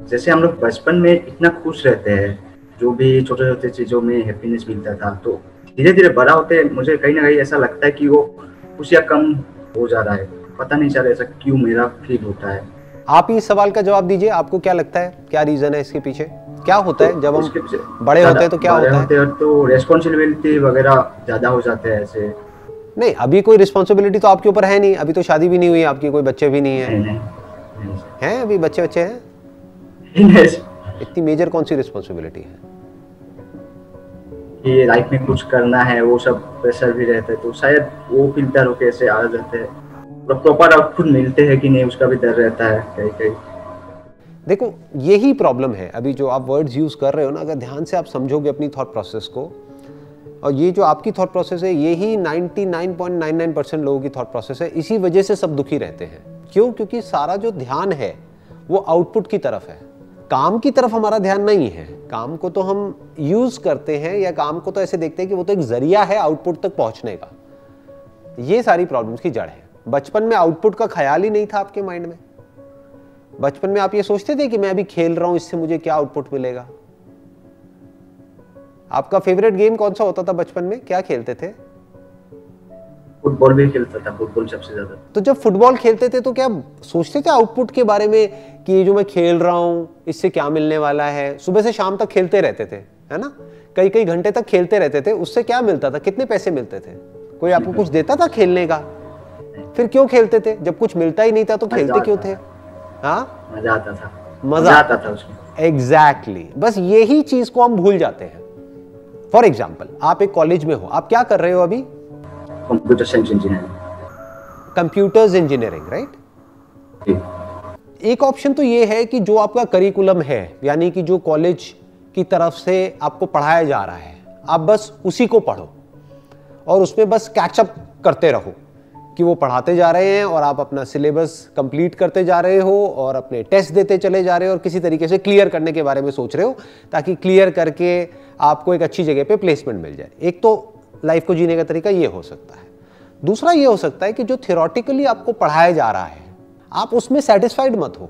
जैसे हम लोग बचपन में इतना खुश रहते हैं, जो भी छोटे छोटे चीजों में हैप्पीनेस मिलता था, तो धीरे धीरे बड़ा होते मुझे कहीं ना कहीं ऐसा लगता है कि वो खुशियाँ कम हो जा रहा है। पता नहीं चल रहा ऐसा क्यों मेरा फील होता है। आप इस सवाल का जवाब दीजिए, आपको क्या लगता है, क्या रीजन है इसके पीछे? क्या होता है जब इसके पीछे हम बड़े होते हैं तो क्या होता है? तो रेस्पॉन्सिबिलिटी वगैरह ज्यादा हो जाते हैं ऐसे। नहीं, अभी कोई रिस्पॉन्सिबिलिटी तो आपके ऊपर है नहीं, अभी तो शादी भी नहीं हुई आपकी, कोई बच्चे भी नहीं है। नहीं नहीं हैं अभी बच्चे हैं? नहीं। इतनी मेजर कौन सी रिस्पॉन्सिबिलिटी है? कि लाइफ में कुछ करना है, वो सब प्रेशर भी रहता है, तो शायद वो फिल्टर होके ऐसे आ जाते हैं। प्रॉपर आउटपुट मिलते हैं कि नहीं उसका भी डर रहता है कहीं कहीं। देखो, यही प्रॉब्लम है। अभी जो आप वर्ड्स यूज कर रहे हो ना, अगर ध्यान से आप समझोगे अपनी थॉट प्रोसेस को, और ये जो आपकी थॉट प्रोसेस है यही 99.99% लोगों की थॉट प्रोसेस है। इसी वजह से सब दुखी रहते हैं। क्यों? क्योंकि सारा जो ध्यान है वो आउटपुट की तरफ है, काम की तरफ हमारा ध्यान नहीं है। काम को तो हम यूज करते हैं, या काम को तो ऐसे देखते हैं कि वो तो एक जरिया है आउटपुट तक पहुंचने का। ये सारी प्रॉब्लम्स की जड़ है। बचपन में आउटपुट का ख्याल ही नहीं था आपके माइंड में। बचपन में आप ये सोचते थे कि मैं अभी खेल रहा हूं, इससे मुझे क्या आउटपुट मिलेगा? आपका फेवरेट गेम कौन सा होता था बचपन में? क्या खेलते थे? फुटबॉल भी खेलता था, फुटबॉल सबसे ज्यादा। तो जब फुटबॉल खेलते थे तो क्या सोचते थे आउटपुट के बारे में कि ये जो मैं खेल रहा हूं इससे क्या मिलने वाला है? सुबह से शाम तक खेलते रहते थे, है ना? कई कई घंटे तक खेलते रहते थे। उससे क्या मिलता था? कितने पैसे मिलते थे? कोई आपको कुछ देता था खेलने का? फिर क्यों खेलते थे? जब कुछ मिलता ही नहीं था तो खेलते क्यों थे? हाँ, मजा आता था। मजा आता था उसमें। एग्जैक्टली। बस यही चीज को हम भूल जाते हैं। फॉर एग्जाम्पल, आप एक कॉलेज में हो, आप क्या कर रहे हो अभी? Computer science engineering. Computers engineering, right? एक ऑप्शन तो ये है कि जो आपका करिकुलम है, यानी कि जो कॉलेज की तरफ से आपको पढ़ाया जा रहा है, आप बस उसी को पढ़ो और उसमें बस कैचअप करते रहो कि वो पढ़ाते जा रहे हैं और आप अपना सिलेबस कंप्लीट करते जा रहे हो और अपने टेस्ट देते चले जा रहे हो और किसी तरीके से क्लियर करने के बारे में सोच रहे हो, ताकि क्लियर करके आपको एक अच्छी जगह पे प्लेसमेंट मिल जाए। एक तो लाइफ को जीने का तरीका ये हो सकता है। दूसरा ये हो सकता है कि जो थियोरेटिकली आपको पढ़ाया जा रहा है, आप उसमें सेटिस्फाइड मत हो।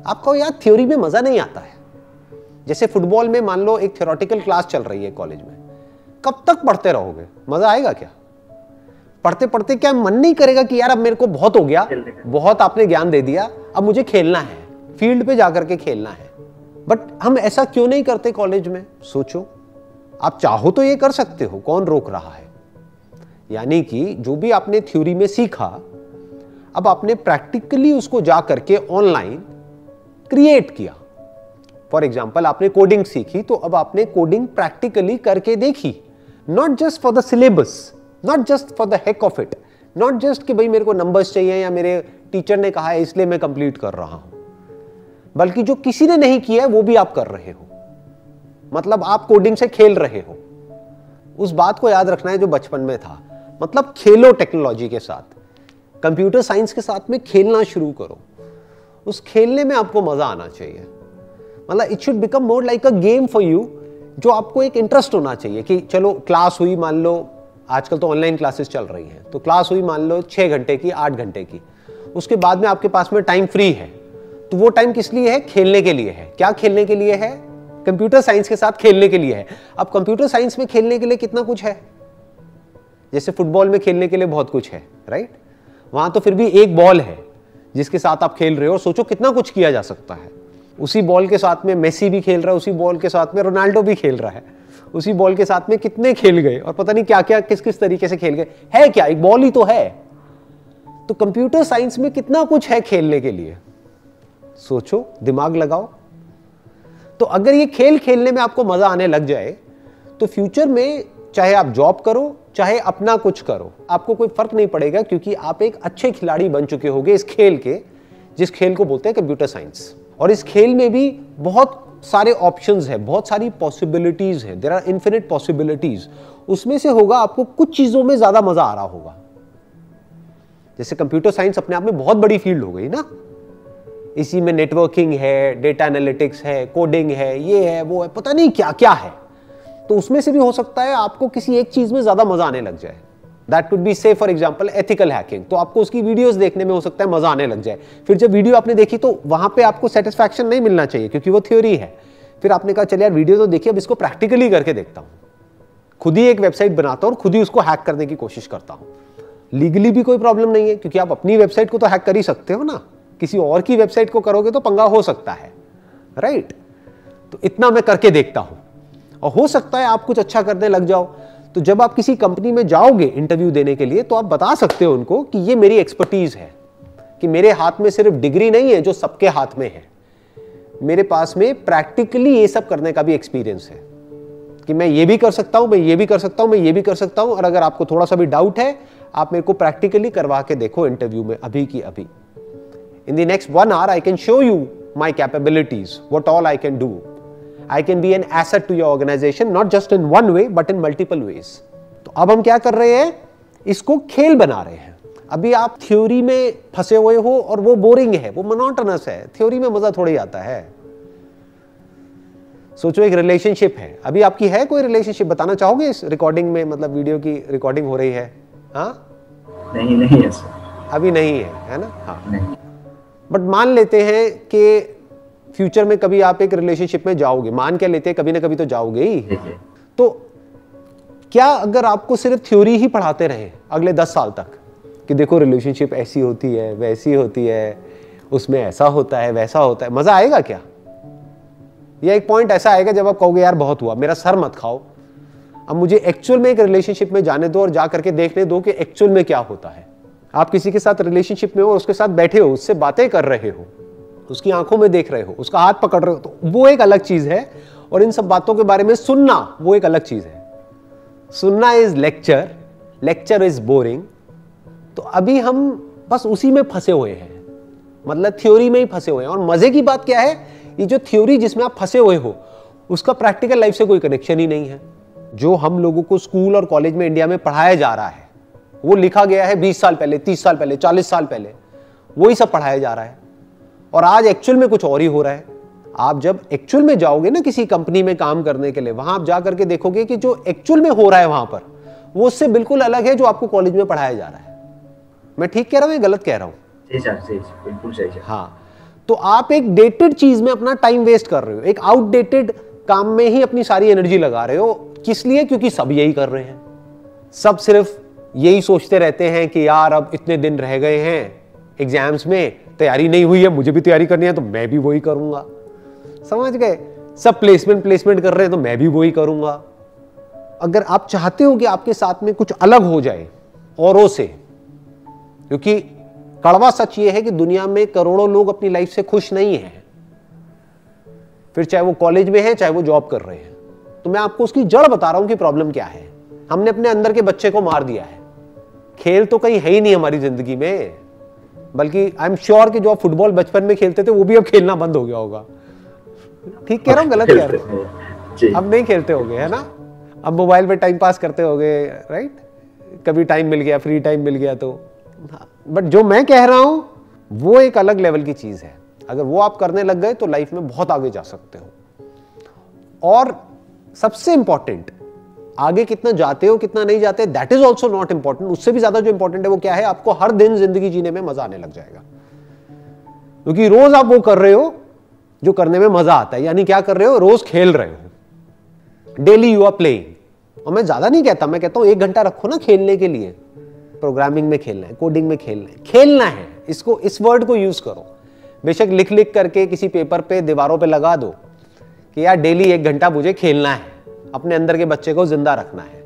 आपको यार थ्योरी में मजा नहीं आता है। जैसे फुटबॉल में मान लो एक थियोरेटिकल क्लास चल रही है कॉलेज में, कब तक पढ़ते रहोगे? मजा आएगा क्या? पढ़ते पढ़ते क्या मन नहीं करेगा कि यार अब मेरे को बहुत हो गया, बहुत आपने ज्ञान दे दिया, अब मुझे खेलना है, फील्ड पे जाकर के खेलना है। बट हम ऐसा क्यों नहीं करते कॉलेज में? सोचो, आप चाहो तो ये कर सकते हो, कौन रोक रहा है? यानी कि जो भी आपने थ्योरी में सीखा, अब आपने प्रैक्टिकली उसको जा करके ऑनलाइन क्रिएट किया। फॉर एग्जाम्पल, आपने कोडिंग सीखी तो अब आपने कोडिंग प्रैक्टिकली करके देखी। Not just for the syllabus, not just for the heck of it, not just कि भाई मेरे को नंबर्स चाहिए या मेरे टीचर ने कहा है इसलिए मैं कंप्लीट कर रहा हूं, बल्कि जो किसी ने नहीं किया है वो भी आप कर रहे हो। मतलब आप कोडिंग से खेल रहे हो। उस बात को याद रखना है जो बचपन में था। मतलब खेलो टेक्नोलॉजी के साथ, कंप्यूटर साइंस के साथ में खेलना शुरू करो। उस खेलने में आपको मजा आना चाहिए। मतलब it should become more like a game for you, जो आपको एक इंटरेस्ट होना चाहिए कि चलो क्लास हुई, मान लो आजकल तो ऑनलाइन क्लासेस चल रही हैं, तो क्लास हुई मान लो 6 घंटे की, 8 घंटे की, उसके बाद में आपके पास में टाइम फ्री है, तो वो टाइम किस लिए है? खेलने के लिए है। क्या खेलने के लिए है? कंप्यूटर साइंस के साथ खेलने के लिए है। अब कंप्यूटर साइंस में खेलने के लिए कितना कुछ है। जैसे फुटबॉल में खेलने के लिए बहुत कुछ है, राइट? वहां तो फिर भी एक बॉल है जिसके साथ आप खेल रहे हो, और सोचो कितना कुछ किया जा सकता है। उसी बॉल के साथ में मेसी भी खेल रहा है, उसी बॉल के साथ में रोनाल्डो भी खेल रहा है, उसी बॉल के साथ में कितने खेल गए और पता नहीं क्या क्या किस किस तरीके से खेल गए। है क्या? एक बॉल ही तो है। तो कंप्यूटर साइंस में कितना कुछ है खेलने के लिए। सोचो, दिमाग लगाओ। तो अगर ये खेल खेलने में आपको मजा आने लग जाए तो फ्यूचर में चाहे आप जॉब करो चाहे अपना कुछ करो, आपको कोई फर्क नहीं पड़ेगा, क्योंकि आप एक अच्छे खिलाड़ी बन चुके होंगे इस खेल के, जिस खेल को बोलते हैं कंप्यूटर साइंस। और इस खेल में भी बहुत सारे ऑप्शंस हैं, बहुत सारी पॉसिबिलिटीज हैं। There are infinite possibilities. उसमें से होगा आपको कुछ चीजों में ज्यादा मजा आ रहा होगा। जैसे कंप्यूटर साइंस अपने आप में बहुत बड़ी फील्ड हो गई ना, इसी में नेटवर्किंग है, डेटा एनालिटिक्स है, कोडिंग है, ये है, वो है, पता नहीं क्या क्या है। तो उसमें से भी हो सकता है आपको किसी एक चीज में ज्यादा मजा आने लग जाए। दैट वुड बी से फॉर एग्जांपल एथिकल हैकिंग। तो आपको उसकी वीडियोस देखने में हो सकता है मजा आने लग जाए। फिर जब वीडियो आपने देखी तो वहां पे आपको सेटिस्फैक्शन नहीं मिलना चाहिए क्योंकि वो थ्योरी है। फिर आपने कहा चल यार वीडियो तो देखिए, अब इसको प्रैक्टिकली करके देखता हूं, खुद ही एक वेबसाइट बनाता हूं और खुद ही उसको हैक करने की कोशिश करता हूं। लीगली भी कोई प्रॉब्लम नहीं है क्योंकि आप अपनी वेबसाइट को तो हैक कर ही सकते हो ना, किसी और की वेबसाइट को करोगे तो पंगा हो सकता है, राइट। तो इतना मैं करके देखता हूं और हो सकता है आप कुछ अच्छा करने लग जाओ। तो जब आप किसी कंपनी में जाओगे इंटरव्यू देने के लिए तो आप बता सकते हो उनको कि ये मेरी एक्सपर्टीज है, कि मेरे हाथ में सिर्फ डिग्री नहीं है जो सबके हाथ में है, मेरे पास में प्रैक्टिकली ये सब करने का भी एक्सपीरियंस है, कि मैं ये भी कर सकता हूं, मैं ये भी कर सकता हूं, मैं ये भी कर सकता हूं। और अगर आपको थोड़ा सा भी डाउट है आप मेरे को प्रैक्टिकली करवा के देखो इंटरव्यू में अभी की अभी। In the next 1 hour I can show you my capabilities, what all I can do. I can be an asset to your organization, not just in one way, but in multiple ways. तो अब हम क्या कर रहे हैं, इसको खेल बना रहे हैं। अभी आप थ्योरी में फंसे हुए हो और वो बोरिंग है, वो मोनोटोनस है, थ्योरी में मजा थोड़ी आता है। सोचो एक रिलेशनशिप है, अभी आपकी है कोई रिलेशनशिप, बताना चाहोगे इस रिकॉर्डिंग में, मतलब वीडियो की रिकॉर्डिंग हो रही है? हाँ नहीं है सर, अभी नहीं है ना? हाँ नहीं। बट मान लेते हैं कि फ्यूचर में कभी आप एक रिलेशनशिप में जाओगे, मान क्या लेते हैं, कभी ना कभी तो जाओगे ही। तो क्या अगर आपको सिर्फ थ्योरी ही पढ़ाते रहे अगले 10 साल तक कि देखो रिलेशनशिप ऐसी होती है, वैसी होती है, उसमें ऐसा होता है, वैसा होता है, मजा आएगा क्या? या एक पॉइंट ऐसा आएगा जब आप कहोगे यार बहुत हुआ, मेरा सर मत खाओ, अब मुझे एक्चुअल में एक रिलेशनशिप में जाने दो और जा करके देखने दो कि एक्चुअल में क्या होता है। आप किसी के साथ रिलेशनशिप में हो, उसके साथ बैठे हो, उससे बातें कर रहे हो, उसकी आंखों में देख रहे हो, उसका हाथ पकड़ रहे हो, तो वो एक अलग चीज है। और इन सब बातों के बारे में सुनना वो एक अलग चीज है। सुनना is lecture, lecture is boring. तो अभी हम बस उसी में फंसे हुए हैं, मतलब थ्योरी में ही फंसे हुए हैं। और मजे की बात क्या है, ये जो थ्योरी जिसमें आप फंसे हुए हो उसका प्रैक्टिकल लाइफ से कोई कनेक्शन ही नहीं है। जो हम लोगों को स्कूल और कॉलेज में इंडिया में पढ़ाया जा रहा है वो लिखा गया है 20 साल पहले, 30 साल पहले, 40 साल पहले, वही सब पढ़ाया जा रहा है। और आज एक्चुअल में कुछ और ही हो रहा है। आप जब एक्चुअल में जाओगे ना किसी कंपनी में काम करने के लिए, वहां आप जा करके देखोगे कि जो एक्चुअल में हो रहा है वहां पर वो उससे बिल्कुल अलग है जो आपको कॉलेज में पढ़ाया जा रहा है। मैं ठीक कह रहा हूं या गलत कह रहा हूं? सही, बिल्कुल सही। हाँ, तो आप एक डेटेड चीज में अपना टाइम वेस्ट कर रहे हो, एक आउटडेटेड काम में ही अपनी सारी एनर्जी लगा रहे हो। किस लिए? क्योंकि सब यही कर रहे हैं, सब सिर्फ यही सोचते रहते हैं कि यार अब इतने दिन रह गए हैं एग्जाम्स में, तैयारी नहीं हुई है, मुझे भी तैयारी करनी है तो मैं भी वही करूंगा। समझ गए? सब प्लेसमेंट कर रहे हैं तो मैं भी वही करूंगा। अगर आप चाहते हो कि आपके साथ में कुछ अलग हो जाए औरों से, क्योंकि कड़वा सच ये है कि दुनिया में करोड़ों लोग अपनी लाइफ से खुश नहीं हैं, फिर चाहे वो कॉलेज में है चाहे वो जॉब कर रहे हैं। तो मैं आपको उसकी जड़ बता रहा हूं कि प्रॉब्लम क्या है। हमने अपने अंदर के बच्चे को मार दिया है। खेल तो कहीं है ही नहीं हमारी जिंदगी में, बल्कि आई एम श्योर कि जो आप फुटबॉल बचपन में खेलते थे वो भी अब खेलना बंद हो गया होगा। ठीक कह रहा हूं गलत कह रहा हूं? अब नहीं खेलते होगे, है ना? अब मोबाइल पे टाइम पास करते होगे, राइट? कभी टाइम मिल गया, फ्री टाइम मिल गया तो। बट जो मैं कह रहा हूं वो एक अलग लेवल की चीज है। अगर वो आप करने लग गए तो लाइफ में बहुत आगे जा सकते हो। और सबसे इंपॉर्टेंट, आगे कितना जाते हो कितना नहीं जाते, that is also not important. उससे भी ज्यादा जो इंपॉर्टेंट है वो क्या है, आपको हर दिन जिंदगी जीने में मजा आने लग जाएगा, क्योंकि रोज आप वो कर रहे हो जो करने में मजा आता है। यानी क्या कर रहे हो, रोज खेल रहे हो, डेली यू आर प्लेइंग। और मैं ज्यादा नहीं कहता, मैं कहता हूं 1 घंटा रखो ना खेलने के लिए। प्रोग्रामिंग में खेलना है, कोडिंग में खेलना है, इसको, इस वर्ड को यूज करो। बेशक लिख लिख करके किसी पेपर पे, दीवारों पे लगा दो कि यार डेली 1 घंटा मुझे खेलना है, अपने अंदर के बच्चे को जिंदा रखना है।